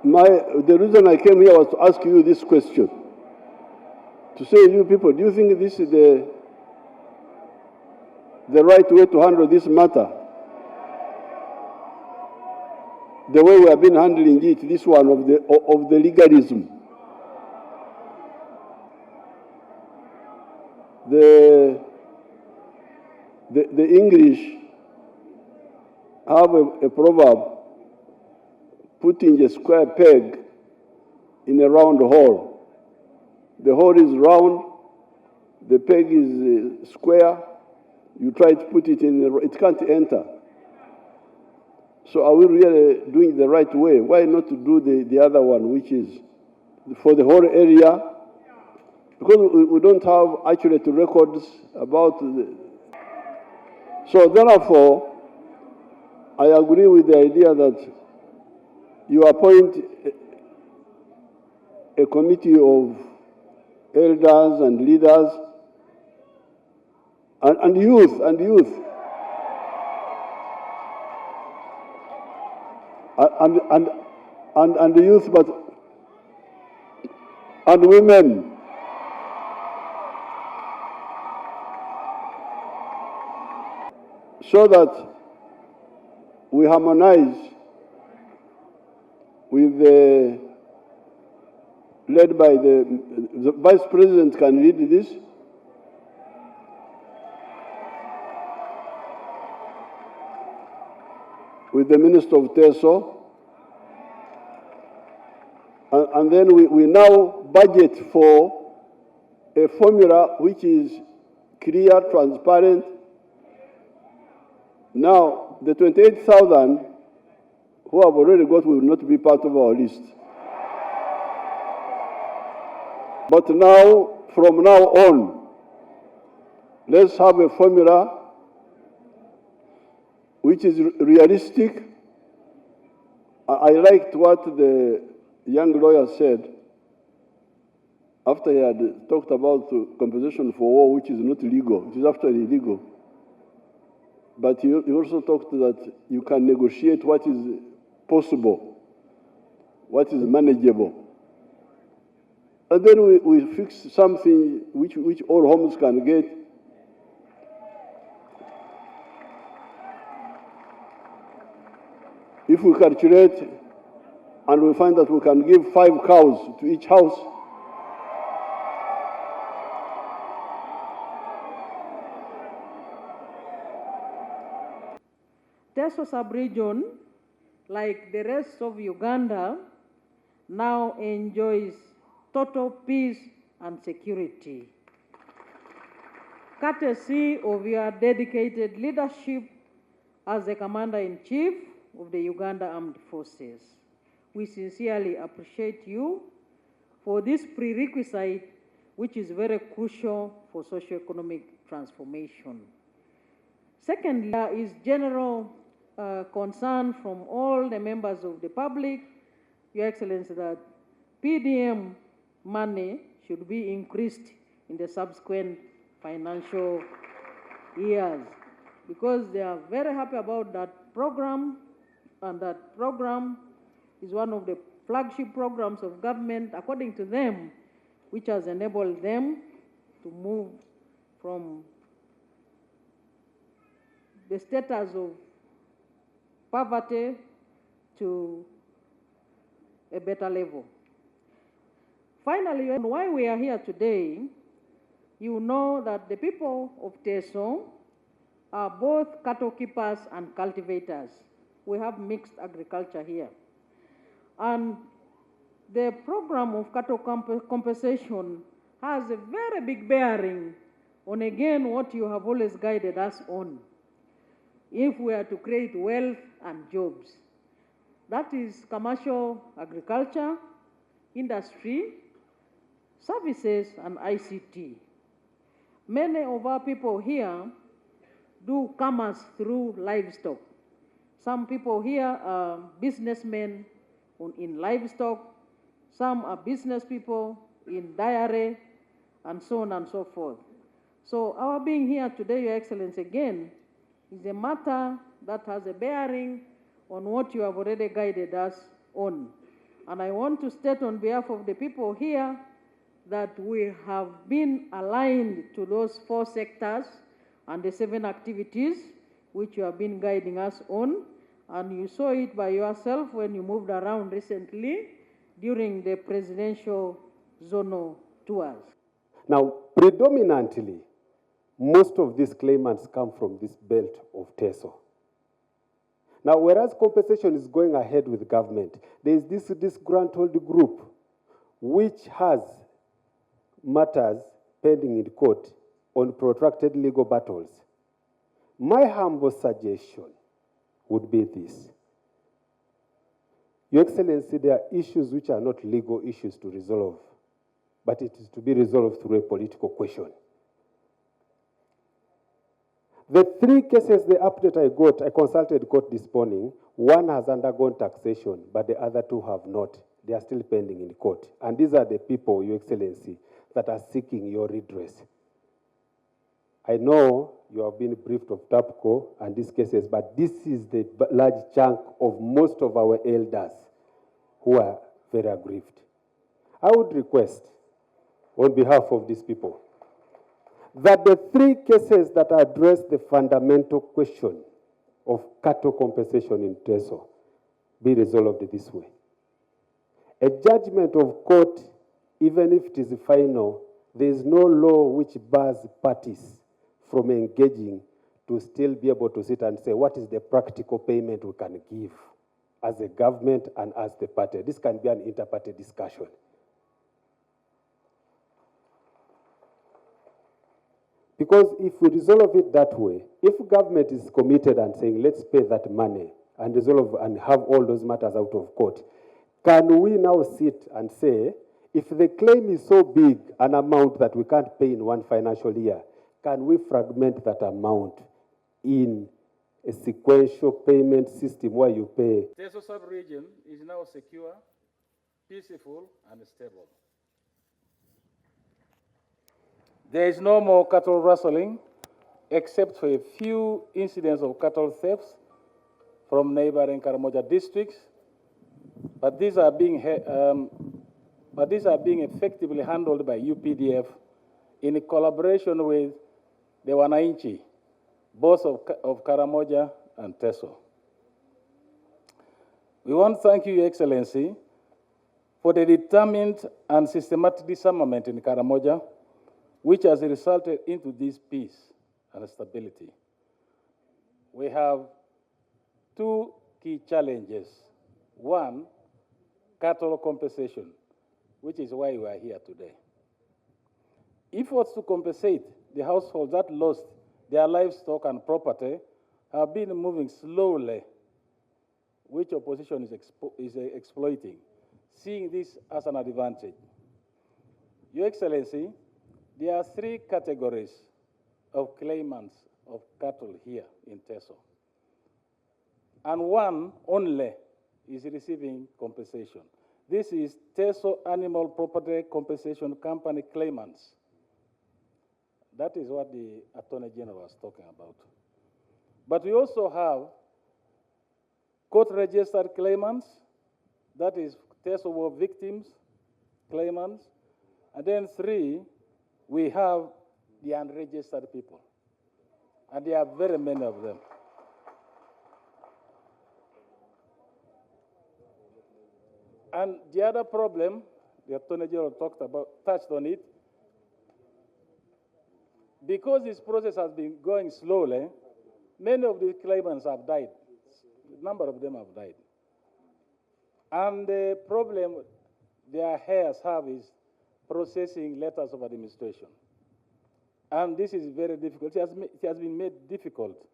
The reason I came here was to ask you this question. To say, you people, do you think this is the right way to handle this matter? The way we have been handling it, this one of the legalism. The English have a proverb, putting a square peg in a round hole. The hole is round, the peg is square. You try to put it in, it can't enter. So are we really doing the right way? Why not to do the other one, which is for the whole area? Because we don't have accurate records about so therefore, I agree with the idea that you appoint a committee of elders and leaders and youth and youth, but and women. So that we harmonize with the, led by the Vice President can lead this. With the Minister of Teso. And then we now budget for a formula which is clear, transparent. Now, the 28,000 who have already got will not be part of our list. But now, from now on, let's have a formula which is realistic. I liked what the young lawyer said after he had talked about compensation for war, which is not legal. It is actually illegal. But he also talked that you can negotiate what is possible, what is manageable. And then we fix something which all homes can get. If we calculate and we find that we can give 5 cows to each house, Teso sub-region, like the rest of Uganda, now enjoys total peace and security. Courtesy of your dedicated leadership as the Commander-in-Chief of the Uganda Armed Forces, we sincerely appreciate you for this prerequisite, which is very crucial for socio-economic transformation. Secondly, there is general concern from all the members of the public, Your Excellency, that PDM money should be increased in the subsequent financial years, because they are very happy about that program, and that program is one of the flagship programs of government, according to them, which has enabled them to move from the status of poverty to a better level. Finally, why we are here today, you know that the people of Teso are both cattle keepers and cultivators. We have mixed agriculture here. And the program of cattle compensation has a very big bearing on, again, what you have always guided us on. If we are to create wealth and jobs, that is commercial agriculture, industry, services, and ICT. Many of our people here do commerce through livestock. Some people here are businessmen in livestock, some are business people in dairy, and so on and so forth. So our being here today, Your Excellency, again, is a matter that has a bearing on what you have already guided us on. And I want to state on behalf of the people here that we have been aligned to those 4 sectors and the 7 activities which you have been guiding us on. And you saw it by yourself when you moved around recently during the presidential zonal tours. Now, predominantly, most of these claimants come from this belt of Teso. Now, whereas compensation is going ahead with government, there is this disgruntled group which has matters pending in court on protracted legal battles. My humble suggestion would be this. Your Excellency, there are issues which are not legal issues to resolve, but it is to be resolved through a political question. The 3 cases, the update I got, I consulted court this morning. 1 has undergone taxation, but the other 2 have not. They are still pending in court. And these are the people, Your Excellency, that are seeking your redress. I know you have been briefed of TAPCO and these cases, but this is the large chunk of most of our elders who are very aggrieved. I would request, on behalf of these people, that the 3 cases that address the fundamental question of cattle compensation in Teso be resolved this way. A judgment of court, even if it is final, there is no law which bars parties from engaging to still be able to sit and say, what is the practical payment we can give as a government and as the party? This can be an inter-party discussion. Because if we resolve it that way, if government is committed and saying, let's pay that money and resolve and have all those matters out of court, can we now sit and say, if the claim is so big, an amount that we can't pay in one financial year, can we fragment that amount in a sequential payment system where you pay? Teso sub-region is now secure, peaceful, and stable. There is no more cattle rustling, except for a few incidents of cattle thefts from neighboring Karamoja districts, but these are being effectively handled by UPDF in collaboration with the Wananchi, both of Karamoja and Teso. We want to thank you, Your Excellency, for the determined and systematic disarmament in Karamoja, which has resulted into this peace and stability. We have 2 key challenges. 1, cattle compensation, which is why we are here today. Efforts to compensate the households that lost their livestock and property have been moving slowly, which opposition is exploiting, seeing this as an advantage. Your Excellency, there are 3 categories of claimants of cattle here in Teso, and 1 only is receiving compensation. This is Teso Animal Property Compensation Company claimants. That is what the Attorney General was talking about. But we also have court-registered claimants, that is Teso War victims claimants, and then 3, we have the unregistered people, and there are very many of them. And the other problem, the Attorney General touched on it, because this process has been going slowly, many of these claimants have died. A number of them have died. And the problem their heirs have is processing letters of administration. And this is very difficult. It has been made difficult